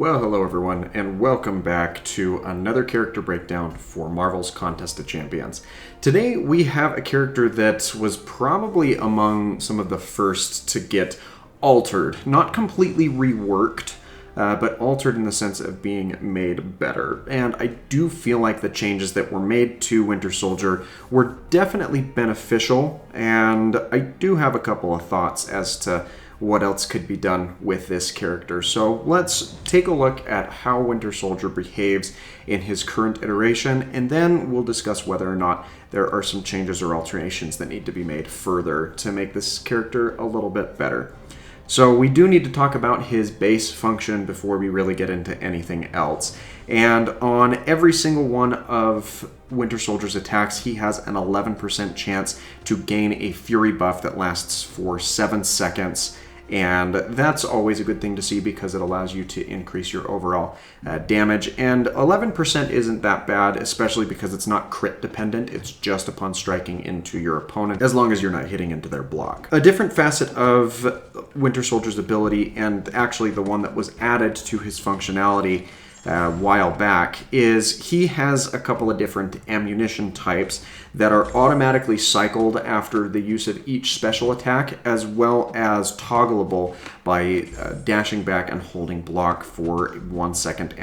Well, hello everyone, and welcome back to another character breakdown for Marvel's Contest of Champions. Today we have a character that was probably among some of the first to get altered. Not completely reworked, but altered in the sense of being made better. And I do feel like the changes that were made to Winter Soldier were definitely beneficial, and I do have a couple of thoughts as to what else could be done with this character. So let's take a look at how Winter Soldier behaves in his current iteration, and then we'll discuss whether or not there are some changes or alterations that need to be made further to make this character a little bit better. So we do need to talk about his base function before we really get into anything else. And on every single one of Winter Soldier's attacks, he has an 11% chance to gain a Fury buff that lasts for 7 seconds. And that's always a good thing to see because it allows you to increase your overall damage. And 11% isn't that bad, especially because it's not crit dependent. It's just upon striking into your opponent, as long as you're not hitting into their block. A different facet of Winter Soldier's ability, and actually the one that was added to his functionality a while back, is he has a couple of different ammunition types that are automatically cycled after the use of each special attack, as well as toggleable by dashing back and holding block for 1.5 seconds.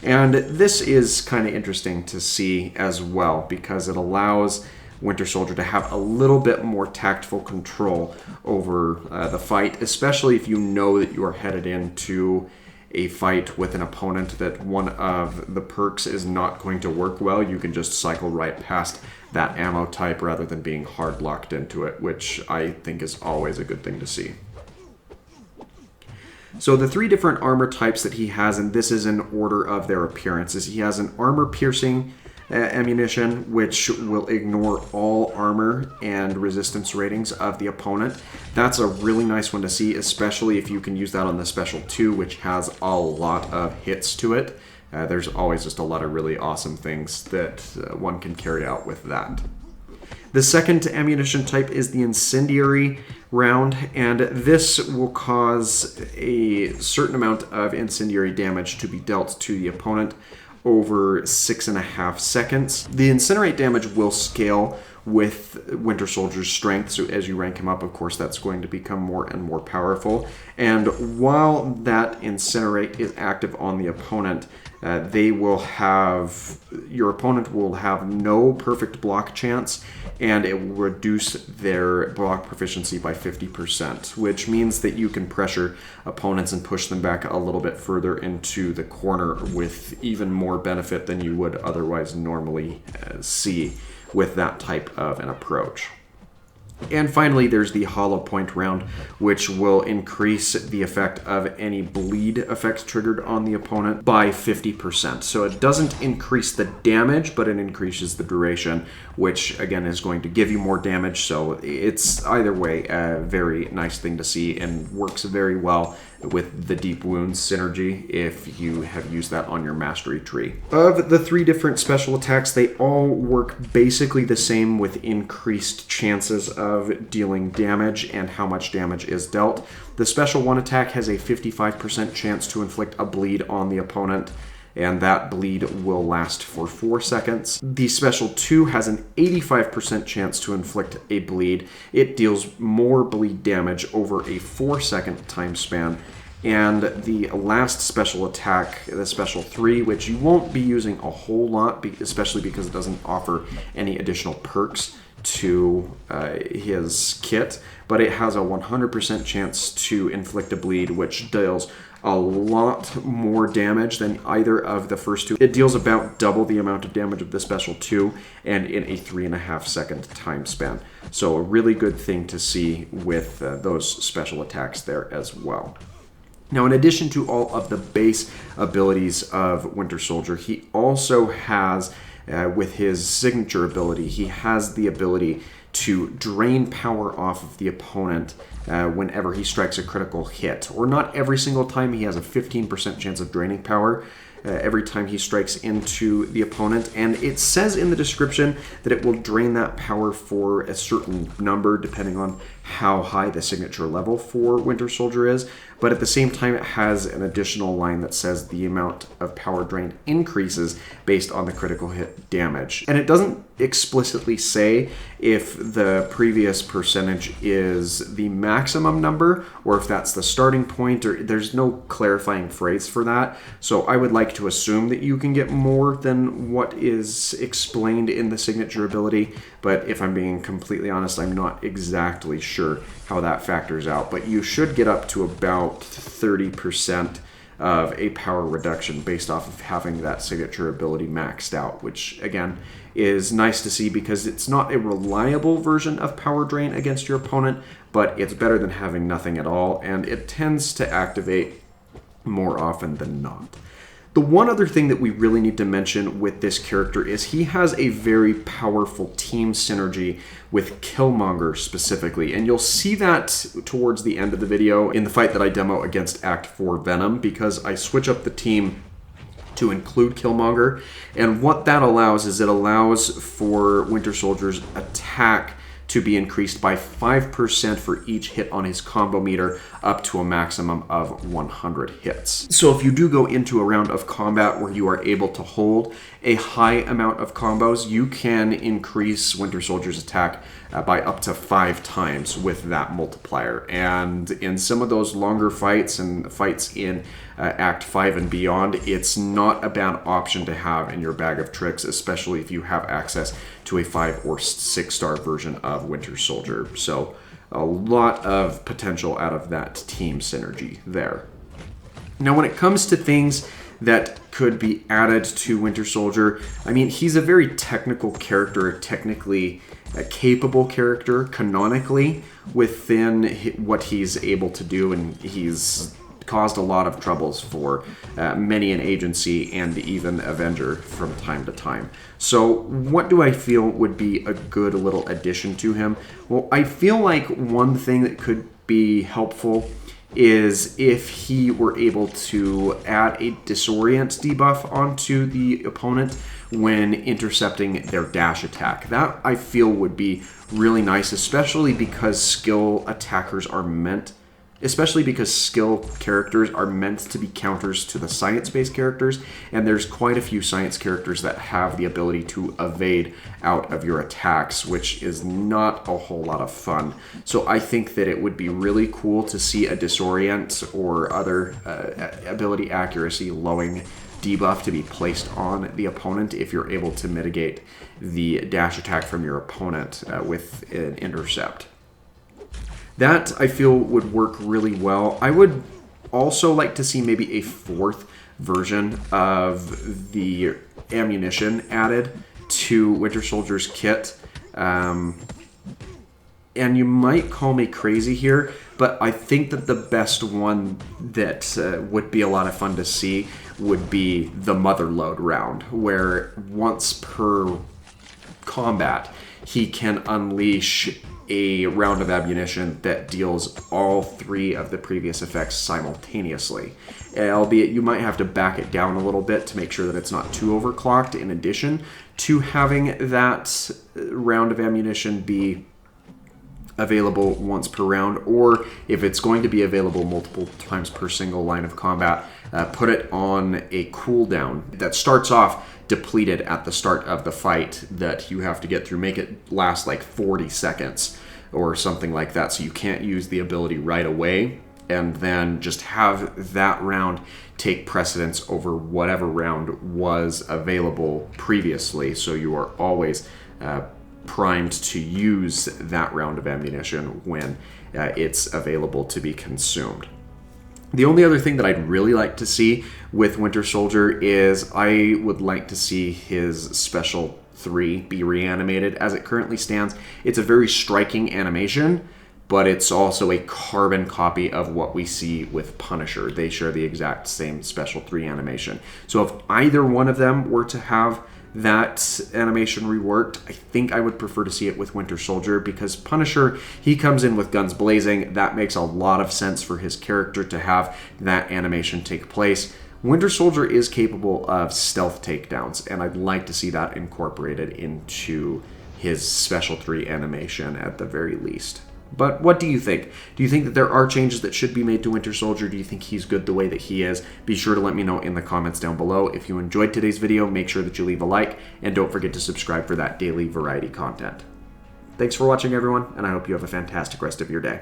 And this is kind of interesting to see as well, because it allows Winter Soldier to have a little bit more tactful control over the fight, especially if you know that you are headed into a fight with an opponent that one of the perks is not going to work well. You can just cycle right past that ammo type rather than being hard locked into it, which I think is always a good thing to see. So the 3 different armor types that he has, and this is in order of their appearances. He has an armor-piercing ammunition, which will ignore all armor and resistance ratings of the opponent. That's a really nice one to see, especially if you can use that on the Special 2, which has a lot of hits to it. There's always just a lot of really awesome things that one can carry out with that. The second ammunition type is the incendiary round, and this will cause a certain amount of incendiary damage to be dealt to the opponent over 6.5 seconds. The incinerate damage will scale with Winter Soldier's strength, so as you rank him up, of course, that's going to become more and more powerful. And while that incinerate is active on the opponent, your opponent will have no perfect block chance, and it will reduce their block proficiency by 50%, which means that you can pressure opponents and push them back a little bit further into the corner with even more benefit than you would otherwise normally see with that type of an approach. And finally, there's the hollow point round, which will increase the effect of any bleed effects triggered on the opponent by 50%. So it doesn't increase the damage, but it increases the duration, which again is going to give you more damage. So it's either way a very nice thing to see and works very well with the deep wounds synergy if you have used that on your mastery tree. Of the 3 different special attacks, they all work basically the same with increased chances of dealing damage and how much damage is dealt. The Special 1 attack has a 55% chance to inflict a bleed on the opponent, and that bleed will last for 4 seconds. The Special 2 has an 85% chance to inflict a bleed. It deals more bleed damage over a 4-second time span. And the last special attack, the Special 3, which you won't be using a whole lot, especially because it doesn't offer any additional perks to his kit, but it has a 100% chance to inflict a bleed, which deals a lot more damage than either of the first 2. It deals about double the amount of damage of the Special 2 and in a 3.5 second time span. So a really good thing to see with those special attacks there as well. Now, in addition to all of the base abilities of Winter Soldier, he also has, with his signature ability, he has the ability to drain power off of the opponent whenever he strikes a critical hit. Or not every single time, he has a 15% chance of draining power every time he strikes into the opponent. And it says in the description that it will drain that power for a certain number depending on how high the signature level for Winter Soldier is. But at the same time, it has an additional line that says the amount of power drained increases based on the critical hit damage. And it doesn't explicitly say if the previous percentage is the maximum number or if that's the starting point, or there's no clarifying phrase for that. So I would like to assume that you can get more than what is explained in the signature ability. But if I'm being completely honest, I'm not exactly sure how that factors out. But you should get up to about 30% of a power reduction based off of having that signature ability maxed out, which again is nice to see because it's not a reliable version of power drain against your opponent, but it's better than having nothing at all, and it tends to activate more often than not. The one other thing that we really need to mention with this character is he has a very powerful team synergy with Killmonger specifically, and you'll see that towards the end of the video in the fight that I demo against Act 4 Venom, because I switch up the team to include Killmonger, and what that allows is it allows for Winter Soldier's attack to be increased by 5% for each hit on his combo meter, up to a maximum of 100 hits. So if you do go into a round of combat where you are able to hold a high amount of combos, you can increase Winter Soldier's attack by up to 5 times with that multiplier. And in some of those longer fights and fights in Act 5 and beyond, it's not a bad option to have in your bag of tricks, especially if you have access to a 5 or 6 star version of Winter Soldier. So a lot of potential out of that team synergy there. Now when it comes to things that could be added to Winter Soldier, I mean, he's a very technical character, technically a capable character canonically within what he's able to do, and he's caused a lot of troubles for many an agency and even Avenger from time to time. So what do I feel would be a good little addition to him? Well, I feel like one thing that could be helpful is if he were able to add a disorient debuff onto the opponent when intercepting their dash attack. That I feel would be really nice, especially because skill characters are meant to be counters to the science-based characters, and there's quite a few science characters that have the ability to evade out of your attacks, which is not a whole lot of fun. So I think that it would be really cool to see a disorient or other ability accuracy lowering debuff to be placed on the opponent if you're able to mitigate the dash attack from your opponent with an intercept. That, I feel, would work really well. I would also like to see maybe a 4th version of the ammunition added to Winter Soldier's kit. And you might call me crazy here, but I think that the best one that would be a lot of fun to see would be the Motherload round, where once per combat, he can unleash a round of ammunition that deals all 3 of the previous effects simultaneously. Albeit you might have to back it down a little bit to make sure that it's not too overclocked, in addition to having that round of ammunition be available once per round, or if it's going to be available multiple times per single line of combat, put it on a cooldown that starts off depleted at the start of the fight that you have to get through. Make it last like 40 seconds or something like that, so you can't use the ability right away, and then just have that round take precedence over whatever round was available previously, so you are always primed to use that round of ammunition when it's available to be consumed. The only other thing that I'd really like to see with Winter Soldier is I would like to see his Special 3 be reanimated. As it currently stands, it's a very striking animation, but it's also a carbon copy of what we see with Punisher. They share the exact same Special 3 animation. So if either one of them were to have that animation reworked. I think I would prefer to see it with Winter Soldier, because Punisher, he comes in with guns blazing. That makes a lot of sense for his character to have that animation take place. Winter Soldier is capable of stealth takedowns, and I'd like to see that incorporated into his Special 3 animation at the very least. But what do you think? Do you think that there are changes that should be made to Winter Soldier? Do you think he's good the way that he is? Be sure to let me know in the comments down below. If you enjoyed today's video, make sure that you leave a like, and don't forget to subscribe for that daily variety content. Thanks for watching, everyone, and I hope you have a fantastic rest of your day.